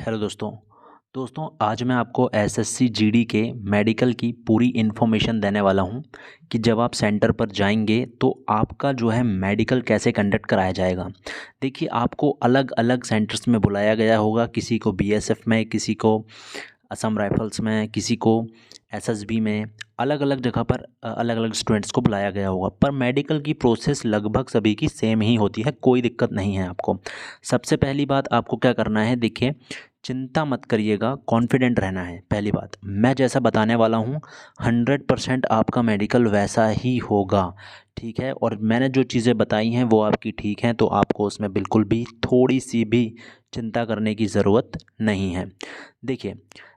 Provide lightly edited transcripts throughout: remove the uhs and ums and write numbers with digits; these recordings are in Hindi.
हेलो दोस्तों। आज मैं आपको एसएससी जीडी के मेडिकल की पूरी इन्फॉर्मेशन देने वाला हूं कि जब आप सेंटर पर जाएंगे तो आपका जो है मेडिकल कैसे कंडक्ट कराया जाएगा। देखिए, आपको अलग अलग सेंटर्स में बुलाया गया होगा, किसी को बीएसएफ में, किसी को असम राइफल्स में, किसी को एसएसबी में, अलग अलग जगह पर अलग अलग स्टूडेंट्स को बुलाया गया होगा। पर मेडिकल की प्रोसेस लगभग सभी की सेम ही होती है, कोई दिक्कत नहीं है आपको। सबसे पहली बात आपको क्या करना है, देखिए, चिंता मत करिएगा, कॉन्फिडेंट रहना है। पहली बात, मैं जैसा बताने वाला हूँ 100% आपका मेडिकल वैसा ही होगा, ठीक है। और मैंने जो चीज़ें बताई हैं वो आपकी ठीक हैं, तो आपको उसमें बिल्कुल भी थोड़ी सी भी चिंता करने की ज़रूरत नहीं है। देखिए,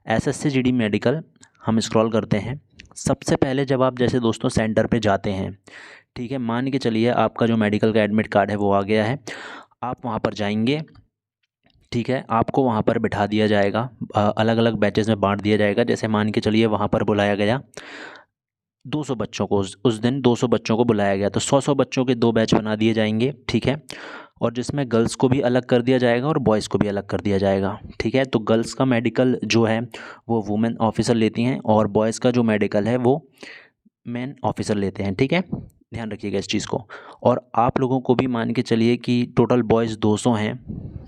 एसएससी जीडी मेडिकल हम स्क्रॉल करते हैं। सबसे पहले जब आप जैसे दोस्तों सेंटर पे जाते हैं, ठीक है, मान के चलिए आपका जो मेडिकल का एडमिट कार्ड है वो आ गया है, आप वहाँ पर जाएंगे, ठीक है। आपको वहाँ पर बिठा दिया जाएगा, अलग अलग बैचेस में बांट दिया जाएगा। जैसे मान के चलिए वहाँ पर बुलाया गया 200 बच्चों को, उस दिन 200 बच्चों को बुलाया गया, तो 100 बच्चों के 2 बैच बना दिए जाएंगे, ठीक है। और जिसमें गर्ल्स को भी अलग कर दिया जाएगा और बॉयज़ को भी अलग कर दिया जाएगा, ठीक है। तो गर्ल्स का मेडिकल जो है वो वुमेन ऑफिसर लेती हैं, और बॉयज़ का जो मेडिकल है वो मेन ऑफिसर लेते हैं, ठीक है। ध्यान रखिएगा इस चीज़ को। और आप लोगों को भी मान के चलिए कि टोटल बॉयज़ 200 हैं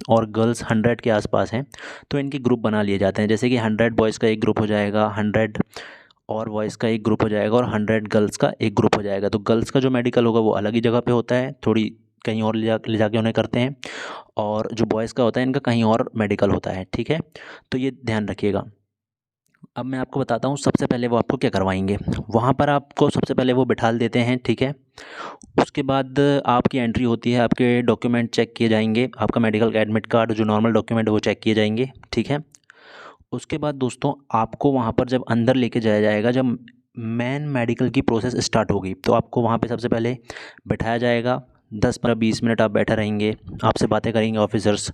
और गर्ल्स 100 के आसपास हैं, तो इनके ग्रुप बना लिए जाते हैं। जैसे कि 100 बॉयज़ का एक ग्रुप हो जाएगा, 100 और बॉयज़ का एक ग्रुप हो जाएगा, और 100 गर्ल्स का एक ग्रुप हो जाएगा। तो गर्ल्स का जो मेडिकल होगा वो अलग ही जगह पे होता है, थोड़ी कहीं और ले जाके उन्हें करते हैं, और जो बॉयज़ का होता है इनका कहीं और मेडिकल होता है, ठीक है। तो ये ध्यान रखिएगा। अब मैं आपको बताता हूँ, सबसे पहले वो आपको क्या करवाएंगे। वहाँ पर आपको सबसे पहले वो बिठा देते हैं, ठीक है। उसके बाद आपकी एंट्री होती है, आपके डॉक्यूमेंट चेक किए जाएंगे, आपका मेडिकल का एडमिट कार्ड जो नॉर्मल डॉक्यूमेंट है वो चेक किए जाएंगे, ठीक है। उसके बाद दोस्तों आपको वहाँ पर जब अंदर लेके जाया जाएगा, जब मेन मेडिकल की प्रोसेस स्टार्ट होगी, तो आपको वहाँ पे सबसे पहले बैठाया जाएगा। 10-15-20 मिनट आप बैठे रहेंगे, आपसे बातें करेंगे ऑफिसर्स,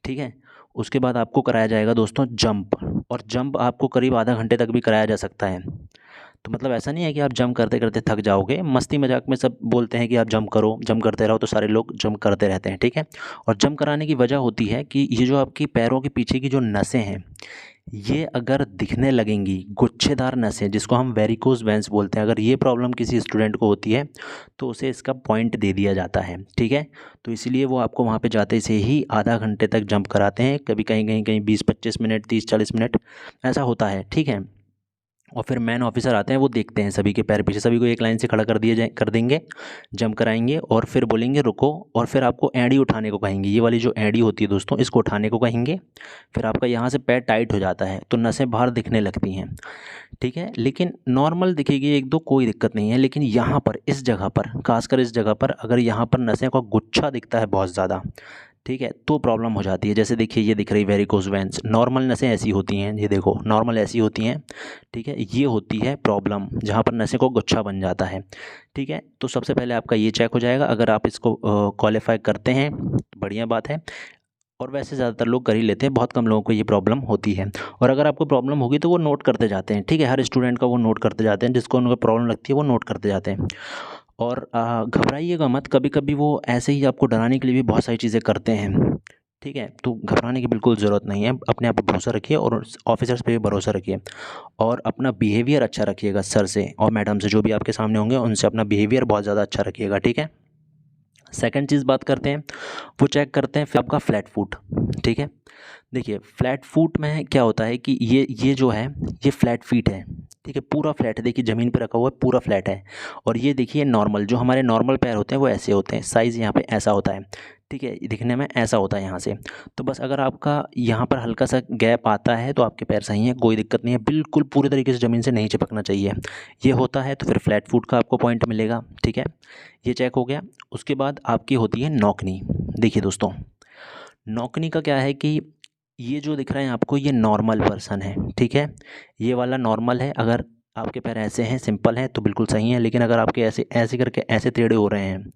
ठीक है। उसके बाद आपको कराया जाएगा दोस्तों जंप, और जंप आपको करीब आधा घंटे तक भी कराया जा सकता है। तो मतलब ऐसा नहीं है कि आप जंप करते करते थक जाओगे, मस्ती मजाक में सब बोलते हैं कि आप जंप करो, जंप करते रहो, तो सारे लोग जंप करते रहते हैं, ठीक है। और जंप कराने की वजह होती है कि ये जो आपकी पैरों के पीछे की जो नसें हैं, ये अगर दिखने लगेंगी, गुच्छेदार नसें जिसको हम वेरिकोज वेंस बोलते हैं, अगर ये प्रॉब्लम किसी स्टूडेंट को होती है तो उसे इसका पॉइंट दे दिया जाता है, ठीक है। तो इसीलिए वो आपको वहाँ पे जाते से ही आधा घंटे तक जंप कराते हैं, कभी कहीं 20-25 मिनट, 30-40 मिनट ऐसा होता है, ठीक है। और फिर मैन ऑफिसर आते हैं, वो देखते हैं सभी के पैर पीछे, सभी को एक लाइन से खड़ा कर देंगे, जंप कराएंगे और फिर बोलेंगे रुको, और फिर आपको एड़ी उठाने को कहेंगे। ये वाली जो एड़ी होती है दोस्तों, इसको उठाने को कहेंगे। फिर आपका यहाँ से पैर टाइट हो जाता है, तो नसें बाहर दिखने लगती हैं, ठीक है। लेकिन नॉर्मल दिखेगी एक दो, कोई दिक्कत नहीं है। लेकिन यहाँ पर इस जगह पर, खासकर इस जगह पर, अगर यहाँ पर नसें का गुच्छा दिखता है बहुत ज़्यादा, ठीक है, तो प्रॉब्लम हो जाती है। जैसे देखिए, ये दिख रही वेरिकोज वेंस, नॉर्मल नसें ऐसी होती हैं, ये देखो नॉर्मल ऐसी होती हैं, ठीक है। ये होती है प्रॉब्लम जहाँ पर नसें को गुच्छा बन जाता है, ठीक है। तो सबसे पहले आपका ये चेक हो जाएगा, अगर आप इसको क्वालिफाई करते हैं तो बढ़िया बात है। और वैसे ज़्यादातर लोग कर ही लेते हैं, बहुत कम लोगों को ये प्रॉब्लम होती है। और अगर आपको प्रॉब्लम होगी तो वो नोट करते जाते हैं, ठीक है। हर स्टूडेंट का वो नोट करते जाते हैं, जिसको उनको प्रॉब्लम लगती है वो नोट करते जाते हैं। और घबराइएगा मत, कभी कभी वो ऐसे ही आपको डराने के लिए भी बहुत सारी चीज़ें करते हैं, ठीक है। तो घबराने की बिल्कुल ज़रूरत नहीं है, अपने आप पर भरोसा रखिए और ऑफिसर्स पे भी भरोसा रखिए, और अपना बिहेवियर अच्छा रखिएगा सर से और मैडम से, जो भी आपके सामने होंगे उनसे अपना बिहेवियर बहुत ज़्यादा अच्छा रखिएगा, ठीक है। सेकंड चीज़ बात करते हैं, वो चेक करते हैं फिर आपका फ्लैट फुट, ठीक है। देखिए, फ्लैट फुट में क्या होता है कि ये जो है ये फ्लैट फीट है, ठीक है, पूरा फ्लैट है। देखिए ज़मीन पे रखा हुआ है, पूरा फ्लैट है। और ये देखिए नॉर्मल, जो हमारे नॉर्मल पैर होते हैं वो ऐसे होते हैं, साइज़ यहाँ पे ऐसा होता है, ठीक है, दिखने में ऐसा होता है यहाँ से। तो बस अगर आपका यहाँ पर हल्का सा गैप आता है तो आपके पैर सही हैं, कोई दिक्कत नहीं है, बिल्कुल पूरी तरीके से ज़मीन से नहीं चिपकना चाहिए। ये होता है तो फिर फ्लैट फुट का आपको पॉइंट मिलेगा, ठीक है। ये चेक हो गया। उसके बाद आपकी होती है नौकनी। देखिए दोस्तों, नौकनी का क्या है कि ये जो दिख रहा है आपको, ये नॉर्मल पर्सन है, ठीक है। ये वाला नॉर्मल है। अगर आपके पैर ऐसे हैं, सिंपल हैं, तो बिल्कुल सही है। लेकिन अगर आपके ऐसे ऐसे करके ऐसे टेढ़े हो रहे हैं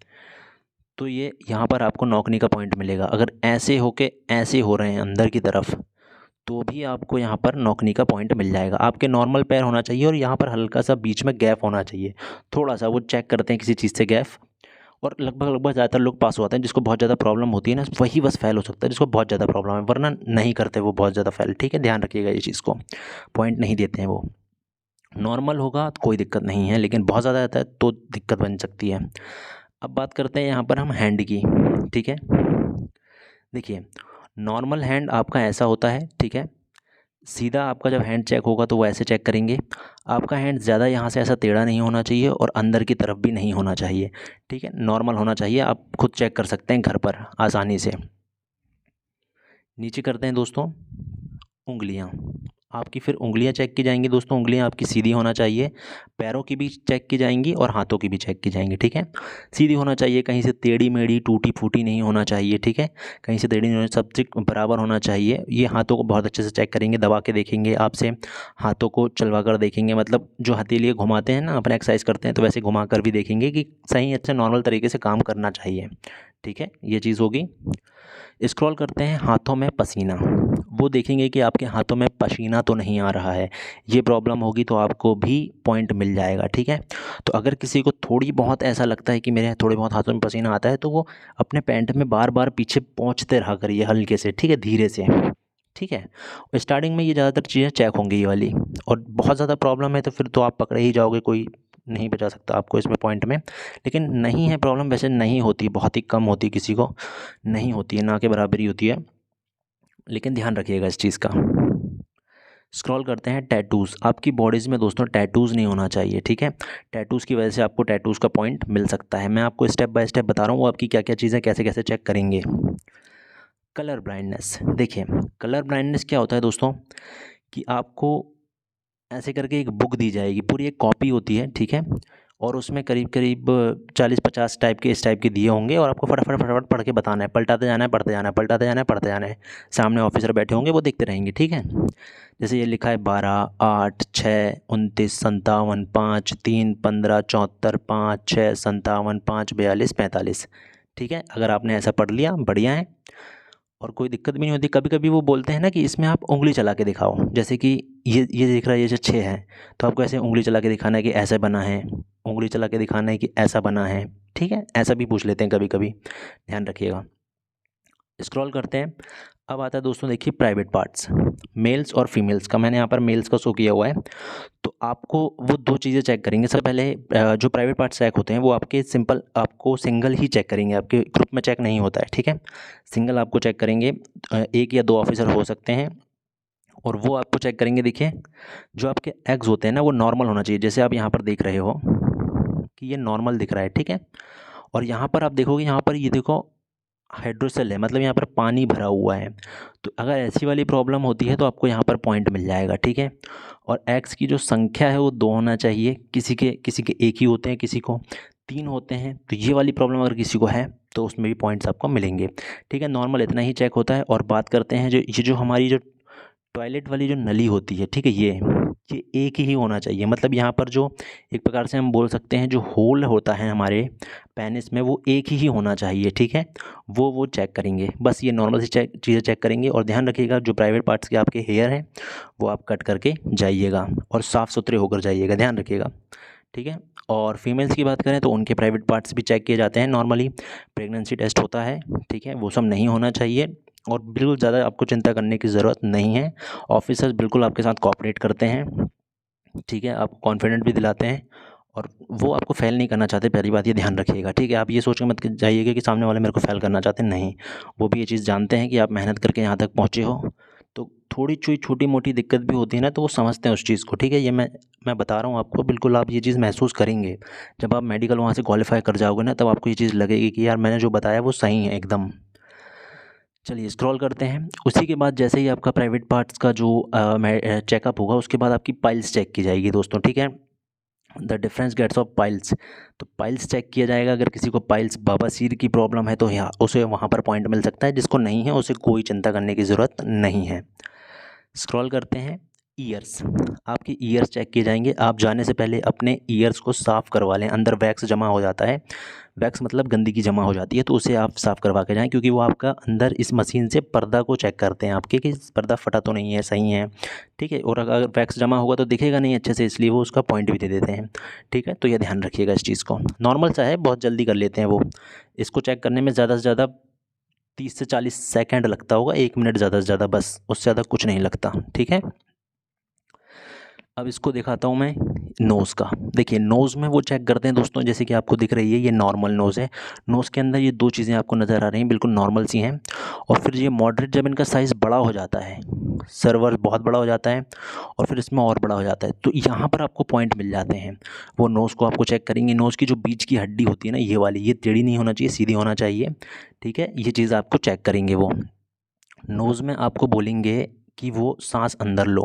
तो ये यहाँ पर आपको नौकनी का पॉइंट मिलेगा। अगर ऐसे होके ऐसे हो रहे हैं अंदर की तरफ, तो भी आपको यहाँ पर नौकनी का पॉइंट मिल जाएगा। आपके नॉर्मल पैर होना चाहिए और यहाँ पर हल्का सा बीच में गैप होना चाहिए, थोड़ा सा। वो चेक करते हैं किसी चीज़ से गैप, और लगभग ज़्यादातर लोग पास हो जाते हैं। जिसको बहुत ज़्यादा प्रॉब्लम होती है ना, वही बस फेल हो सकता है, जिसको बहुत ज़्यादा प्रॉब्लम है, वरना नहीं करते वो बहुत ज़्यादा फेल। ठीक है, ध्यान रखिएगा ये चीज़ को, पॉइंट नहीं देते हैं वो। नॉर्मल होगा तो कोई दिक्कत नहीं है, लेकिन बहुत ज़्यादा आता है तो दिक्कत बन सकती है। अब बात करते हैं यहाँ पर हम हैंड की। ठीक है, देखिए नॉर्मल हैंड आपका ऐसा होता है। ठीक है, सीधा आपका जब हैंड चेक होगा तो वो ऐसे चेक करेंगे। आपका हैंड ज़्यादा यहाँ से ऐसा टेढ़ा नहीं होना चाहिए और अंदर की तरफ भी नहीं होना चाहिए। ठीक है, नॉर्मल होना चाहिए। आप खुद चेक कर सकते हैं घर पर आसानी से। नीचे करते हैं दोस्तों उंगलियां। आपकी फिर उंगलियां चेक की जाएंगी दोस्तों। उंगलियां आपकी सीधी होना चाहिए। पैरों की भी चेक की जाएंगी और हाथों की भी चेक की जाएंगी। ठीक है, सीधी होना चाहिए, कहीं से टेढ़ी मेढ़ी टूटी फूटी नहीं होना चाहिए। ठीक है, कहीं से टेढ़ी नहीं होना, सब चीज़ बराबर होना चाहिए। ये हाथों को बहुत अच्छे से चेक करेंगे, दबा के देखेंगे आपसे, हाथों को चलवा कर देखेंगे, मतलब जो हथेली घुमाते हैं ना, अपने एक्सरसाइज करते हैं तो वैसे घुमा कर भी देखेंगे कि सही अच्छे नॉर्मल तरीके से काम करना चाहिए। ठीक है, ये चीज़ होगी। स्क्रॉल करते हैं हाथों में पसीना। वो देखेंगे कि आपके हाथों में पसीना तो नहीं आ रहा है। ये प्रॉब्लम होगी तो आपको भी पॉइंट मिल जाएगा। ठीक है, तो अगर किसी को थोड़ी बहुत ऐसा लगता है कि मेरे थोड़े बहुत हाथों में पसीना आता है, तो वो अपने पैंट में बार बार पीछे पहुँचते रहा करिए हल्के से। ठीक है, धीरे से। ठीक है, स्टार्टिंग में ये ज़्यादातर चीज़ें चेक होंगी ये वाली, और बहुत ज़्यादा प्रॉब्लम है तो फिर तो आप पकड़े ही जाओगे, कोई नहीं बचा सकता आपको इसमें पॉइंट में। लेकिन नहीं है प्रॉब्लम, वैसे नहीं होती, बहुत ही कम होती, किसी को नहीं होती है, ना के बराबर ही होती है, लेकिन ध्यान रखिएगा इस चीज़ का। स्क्रॉल करते हैं टैटूज़। आपकी बॉडीज़ में दोस्तों टैटूज़ नहीं होना चाहिए। ठीक है, टैटूज़ की वजह से आपको टैटूज़ का पॉइंट मिल सकता है। मैं आपको स्टेप बाय स्टेप बता रहा हूँ वो आपकी क्या क्या चीज़ें कैसे कैसे चेक करेंगे। Colour blindness. देखिए कलर ब्लाइंडनेस क्या होता है दोस्तों, कि आपको ऐसे करके एक बुक दी जाएगी, पूरी एक कॉपी होती है। ठीक है, और उसमें करीब करीब 40-50 टाइप के इस टाइप के दिए होंगे, और आपको फटाफट फटाफट पढ़ के बताना है, पलटाते जाना है, पढ़ते जाना है, पलटाते जाना है, पढ़ते जाना है। सामने ऑफिसर बैठे होंगे, वो देखते रहेंगे। ठीक है, जैसे ये लिखा है 12, 8, 6, 29, 57, 5, 3, 15, 74, 5, 6, 57, 5, 42, 45। ठीक है, अगर आपने ऐसा पढ़ लिया बढ़िया है, और कोई दिक्कत भी नहीं होती। कभी कभी वो बोलते हैं ना कि इसमें आप उंगली चला के दिखाओ, जैसे कि ये दिख रहा है, ये जो 6 है, तो आपको ऐसे उंगली चला के दिखाना है कि ऐसा बना है, उंगली चला के दिखाना है कि ऐसा बना है। ठीक है, ऐसा भी पूछ लेते हैं कभी कभी, ध्यान रखिएगा। स्क्रॉल करते हैं। अब आता है दोस्तों, देखिए प्राइवेट पार्ट्स, मेल्स और फीमेल्स का। मैंने यहाँ पर मेल्स का शो किया हुआ है, तो आपको वो दो चीज़ें चेक करेंगे। सबसे पहले जो प्राइवेट पार्ट्स चेक होते हैं वो आपके सिंपल, आपको सिंगल ही चेक करेंगे, आपके ग्रुप में चेक नहीं होता है। ठीक है, सिंगल आपको चेक करेंगे। एक या दो ऑफिसर हो सकते हैं, और वो आपको चेक करेंगे। देखिए जो आपके एग्स होते हैं ना, वो नॉर्मल होना चाहिए। जैसे आप यहाँ पर देख रहे हो कि ये नॉर्मल दिख रहा है। ठीक है, और यहाँ पर आप देखोगे, यहाँ पर ये देखो हाइड्रोसेल है, मतलब यहाँ पर पानी भरा हुआ है। तो अगर ऐसी वाली प्रॉब्लम होती है तो आपको यहाँ पर पॉइंट मिल जाएगा। ठीक है, और एक्स की जो संख्या है वो 2 होना चाहिए। किसी के एक ही होते हैं, किसी को 3 होते हैं। तो ये वाली प्रॉब्लम अगर किसी को है तो उसमें भी पॉइंट्स आपको मिलेंगे। ठीक है, नॉर्मल इतना ही चेक होता है। और बात करते हैं जो हमारी जो टॉयलेट वाली जो नली होती है, ठीक है, ये एक ही होना चाहिए। मतलब यहाँ पर जो एक प्रकार से हम बोल सकते हैं जो होल होता है हमारे पेनिस में, वो एक ही होना चाहिए। ठीक है, वो चेक करेंगे। बस ये नॉर्मल सी चीज़ें चेक करेंगे। और ध्यान रखिएगा जो प्राइवेट पार्ट्स के आपके हेयर हैं वो आप कट करके जाइएगा, और साफ़ सुथरे होकर जाइएगा, ध्यान रखिएगा। ठीक है, और फीमेल्स की बात करें तो उनके प्राइवेट पार्ट्स भी चेक किए जाते हैं नॉर्मली। प्रेगनेंसी टेस्ट होता है। ठीक है, वो सब नहीं होना चाहिए, और बिल्कुल ज़्यादा आपको चिंता करने की ज़रूरत नहीं है। ऑफिसर्स बिल्कुल आपके साथ कोऑपरेट करते हैं। ठीक है, आपको कॉन्फिडेंट भी दिलाते हैं, और वो आपको फ़ेल नहीं करना चाहते, पहली बात ये ध्यान रखिएगा। ठीक है, आप ये सोच के मत जाइएगा कि सामने वाले मेरे को फ़ेल करना चाहते हैं, नहीं। वो भी ये चीज़ जानते हैं कि आप मेहनत करके यहाँ तक पहुँचे हो। तो थोड़ी छोटी मोटी दिक्कत भी होती है ना, तो वो समझते हैं उस चीज़ को। ठीक है, ये मैं बता रहा हूँ आपको, बिल्कुल आप ये चीज़ महसूस करेंगे जब आप मेडिकल वहाँ से क्वालिफाई कर जाओगे ना, तब आपको ये चीज़ लगेगी कि यार मैंने जो बताया वो सही है एकदम। चलिए स्क्रॉल करते हैं। उसी के बाद जैसे ही आपका प्राइवेट पार्ट्स का जो चेकअप होगा, उसके बाद आपकी पाइल्स चेक की जाएगी दोस्तों। ठीक है, the difference gets off piles. तो पाइल्स चेक किया जाएगा। अगर किसी को पाइल्स बवासीर की प्रॉब्लम है तो यहाँ उसे वहाँ पर पॉइंट मिल सकता है। जिसको नहीं है उसे कोई चिंता करने की ज़रूरत नहीं है। स्क्रॉल करते हैं। ईयर्स, आपके ईयर्स चेक किए जाएंगे। आप जाने से पहले अपने ईयर्स को साफ़ करवा लें, अंदर वैक्स जमा हो जाता है, वैक्स मतलब गंदगी जमा हो जाती है, तो उसे आप साफ़ करवा के जाएँ, क्योंकि वो आपका अंदर इस मशीन से पर्दा को चेक करते हैं आपके कि पर्दा फटा तो नहीं है, सही है, ठीक है। और अगर वैक्स जमा होगा तो दिखेगा नहीं अच्छे से, इसलिए वो उसका पॉइंट भी दे देते हैं, ठीक है। तो ये ध्यान रखिएगा इस चीज़ को। नॉर्मल सा है, बहुत जल्दी कर लेते हैं वो। इसको चेक करने में ज़्यादा से ज़्यादा 30 से 40 सेकंड लगता होगा, 1 मिनट ज़्यादा से ज़्यादा, बस उससे ज़्यादा कुछ नहीं लगता, ठीक है। अब इसको दिखाता हूँ मैं नोज़ का। देखिए नोज़ में वो चेक करते हैं दोस्तों, जैसे कि आपको दिख रही है ये नॉर्मल नोज़ है। नोज़ के अंदर ये 2 चीज़ें आपको नज़र आ रही हैं, बिल्कुल नॉर्मल सी हैं। और फिर ये मॉडरेट, जब इनका साइज़ बड़ा हो जाता है, सर्वर बहुत बड़ा हो जाता है और फिर इसमें और बड़ा हो जाता है, तो यहाँ पर आपको पॉइंट मिल जाते हैं। वो नोज़ को आपको चेक करेंगे, नोज़ की जो बीच की हड्डी होती है ना, ये वाली, ये टेढ़ी नहीं होना चाहिए, सीधी होना चाहिए, ठीक है। ये चीज़ आपको चेक करेंगे वो। नोज़ में आपको बोलेंगे कि वो साँस अंदर लो,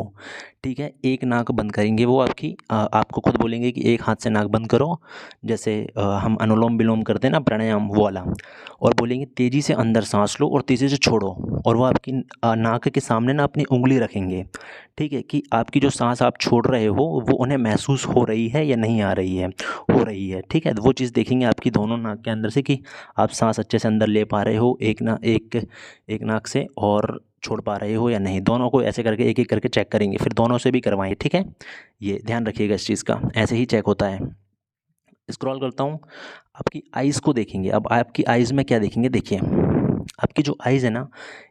ठीक है। एक नाक बंद करेंगे वो आपकी, आपको खुद बोलेंगे कि एक हाथ से नाक बंद करो, जैसे हम अनुलोम-विलोम करते हैं ना, प्राणायाम, वो वाला। और बोलेंगे तेज़ी से अंदर साँस लो और तेज़ी से छोड़ो। और वो आपकी नाक के सामने ना अपनी उँगली रखेंगे, ठीक है, कि आपकी जो साँस आप छोड़ रहे हो वो उन्हें महसूस हो रही है या नहीं आ रही है, हो रही है, ठीक है। वो चीज़ देखेंगे आपकी दोनों नाक के अंदर से कि आप साँस अच्छे से अंदर ले पा रहे हो, एक नाक से, और छोड़ पा रहे हो या नहीं। दोनों को ऐसे करके एक-एक करके चेक करेंगे, फिर दोनों से भी करवाएँ, ठीक है। ये ध्यान रखिएगा इस चीज़ का, ऐसे ही चेक होता है। स्क्रॉल करता हूँ, आपकी आइज़ को देखेंगे। अब आपकी आइज़ में क्या देखेंगे, देखिए आपकी जो आइज़ है ना,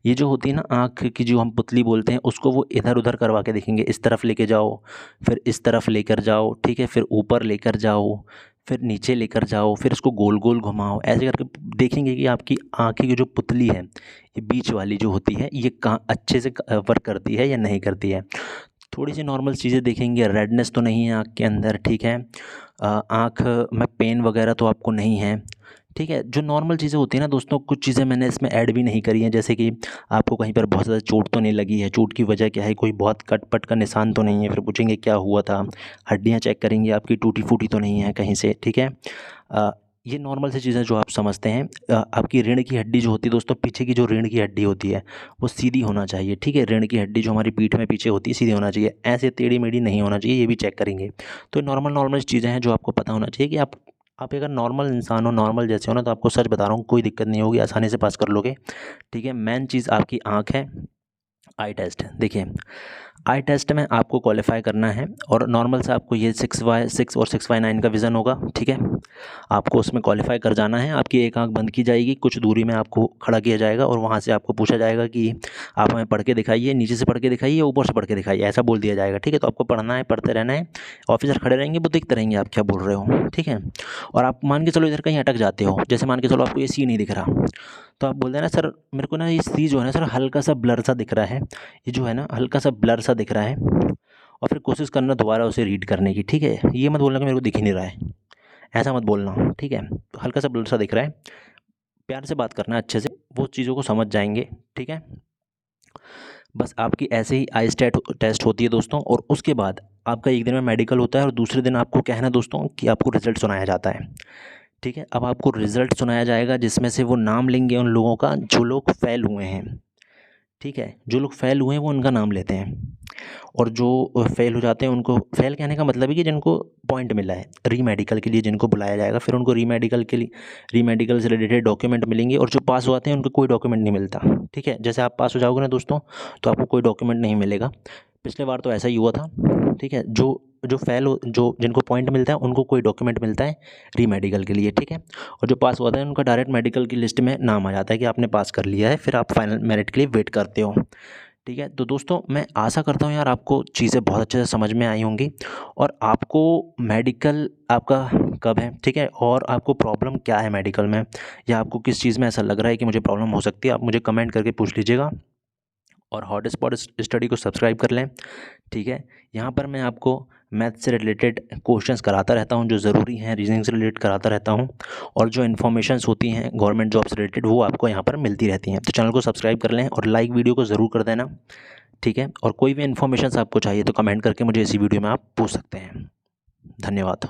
ये जो होती है ना, आँख की जो हम पुतली बोलते हैं, उसको वो इधर-उधर करवा के देखेंगे। इस तरफ लेके जाओ, फिर इस तरफ लेकर जाओ, ठीक है, फिर ऊपर लेकर जाओ, फिर नीचे लेकर जाओ, फिर इसको गोल-गोल घुमाओ। ऐसे करके देखेंगे कि आपकी आँखें की जो पुतली है, ये बीच वाली जो होती है, ये कहाँ अच्छे से वर्क करती है या नहीं करती है। थोड़ी-सी नॉर्मल चीज़ें देखेंगे, रेडनेस तो नहीं है आँख के अंदर, ठीक है। आँख में पेन वगैरह तो आपको नहीं है, ठीक है। जो नॉर्मल चीज़ें होती हैं ना दोस्तों, कुछ चीज़ें मैंने इसमें ऐड भी नहीं करी हैं, जैसे कि आपको कहीं पर बहुत ज़्यादा चोट तो नहीं लगी है, चोट की वजह क्या है, कोई बहुत कट-पट का निशान तो नहीं है, फिर पूछेंगे क्या हुआ था, हड्डियाँ चेक करेंगे आपकी टूटी-फूटी तो नहीं है कहीं से, ठीक है। ये नॉर्मल सी चीज़ें जो आप समझते हैं। आपकी रीढ़ की हड्डी जो होती है दोस्तों, पीछे की जो रीढ़ की हड्डी होती है, वो सीधी होना चाहिए, ठीक है। रीढ़ की हड्डी जो हमारी पीठ में पीछे होती है, सीधी होना चाहिए, ऐसे टेढ़ी-मेढ़ी नहीं होना चाहिए, ये भी चेक करेंगे। तो नॉर्मल चीज़ें हैं जो आपको पता होना चाहिए कि आप अगर नॉर्मल इंसान हो, नॉर्मल जैसे हो ना, तो आपको सच बता रहा हूँ, कोई दिक्कत नहीं होगी, आसानी से पास कर लोगे, ठीक है। मेन चीज़ आपकी आँख है। आई टेस्ट, देखिए आई टेस्ट में आपको क्वालिफ़ाई करना है, और नॉर्मल से आपको ये 6/6 और 6/9 का विज़न होगा, ठीक है। आपको उसमें क्वालिफ़ाई कर जाना है। आपकी एक आँख बंद की जाएगी, कुछ दूरी में आपको खड़ा किया जाएगा और वहाँ से आपको पूछा जाएगा कि आप हमें पढ़ के दिखाइए, नीचे से पढ़ के दिखाइए, ऊपर से पढ़ के दिखाइए, ऐसा बोल दिया जाएगा, ठीक है। तो आपको पढ़ना है, पढ़ते रहना है। ऑफ़िसर खड़े रहेंगे, वो देखते रहेंगे आप क्या बोल रहे हो, ठीक है। और आप मान के चलो इधर कहीं अटक जाते हो, जैसे मान के चलो आपको ये सी नहीं दिख रहा, तो आप बोल देना सर मेरे को ना ये सी जो है ना सर, हल्का सा ब्लर सा दिख रहा है, ये जो है ना हल्का सा ब्लर सा दिख रहा है। और फिर कोशिश करना दोबारा उसे रीड करने की, ठीक है। ये मत बोलना कि मेरे को दिख ही नहीं रहा है, ऐसा मत बोलना, ठीक है। तो हल्का सा ब्लर सा दिख रहा है, प्यार से बात करना अच्छे से, वो चीज़ों को समझ जाएंगे, ठीक है। बस आपकी ऐसे ही आई टेस्ट होती है दोस्तों, और उसके बाद आपका एक दिन में मेडिकल होता है, और दूसरे दिन आपको क्या है ना दोस्तों, कि आपको रिज़ल्ट सुनाया जाता है, ठीक है। अब आपको रिज़ल्ट सुनाया जाएगा, जिसमें से वो नाम लेंगे उन लोगों का जो लोग फ़ेल हुए हैं, ठीक है। जो लोग फ़ेल हुए हैं वो उनका नाम लेते हैं, और जो फ़ेल हो जाते हैं उनको, फ़ेल कहने का मतलब है कि जिनको पॉइंट मिला है, री-मेडिकल के लिए जिनको बुलाया जाएगा, फिर उनको री-मेडिकल से रिलेटेड डॉक्यूमेंट मिलेंगे, और जो पास हो आते हैं उनको कोई डॉक्यूमेंट नहीं मिलता, ठीक है। जैसे आप पास हो जाओगे ना दोस्तों, तो आपको कोई डॉक्यूमेंट नहीं मिलेगा। पिछले बार तो ऐसा ही हुआ था, ठीक है। जो जो जिनको पॉइंट मिलता है उनको कोई डॉक्यूमेंट मिलता है री-मेडिकल के लिए, ठीक है। और जो पास हुआ था उनका डायरेक्ट मेडिकल की लिस्ट में नाम आ जाता है कि आपने पास कर लिया है, फिर आप फाइनल मेरिट के लिए वेट करते हो, ठीक है। तो दोस्तों मैं आशा करता हूँ यार आपको चीज़ें बहुत अच्छे से समझ में आई होंगी, और आपको मेडिकल आपका कब है, ठीक है, और आपको प्रॉब्लम क्या है मेडिकल में, या आपको किस चीज़ में ऐसा लग रहा है कि मुझे प्रॉब्लम हो सकती है, आप मुझे कमेंट करके पूछ लीजिएगा। और हॉटस्पॉट स्टडी को सब्सक्राइब कर लें, ठीक है। यहाँ पर मैं आपको मैथ से रिलेटेड क्वेश्चंस कराता रहता हूँ जो ज़रूरी हैं, रीजनिंग से रिलेटेड कराता रहता हूँ, और जो इन्फॉर्मेशंस होती हैं गवर्नमेंट जॉब से रिलेटेड वो आपको यहाँ पर मिलती रहती हैं। तो चैनल को सब्सक्राइब कर लें और लाइक वीडियो को ज़रूर कर देना, ठीक है। और कोई भी इन्फॉर्मेशंस आपको चाहिए तो कमेंट करके मुझे इसी वीडियो में आप पूछ सकते हैं। धन्यवाद।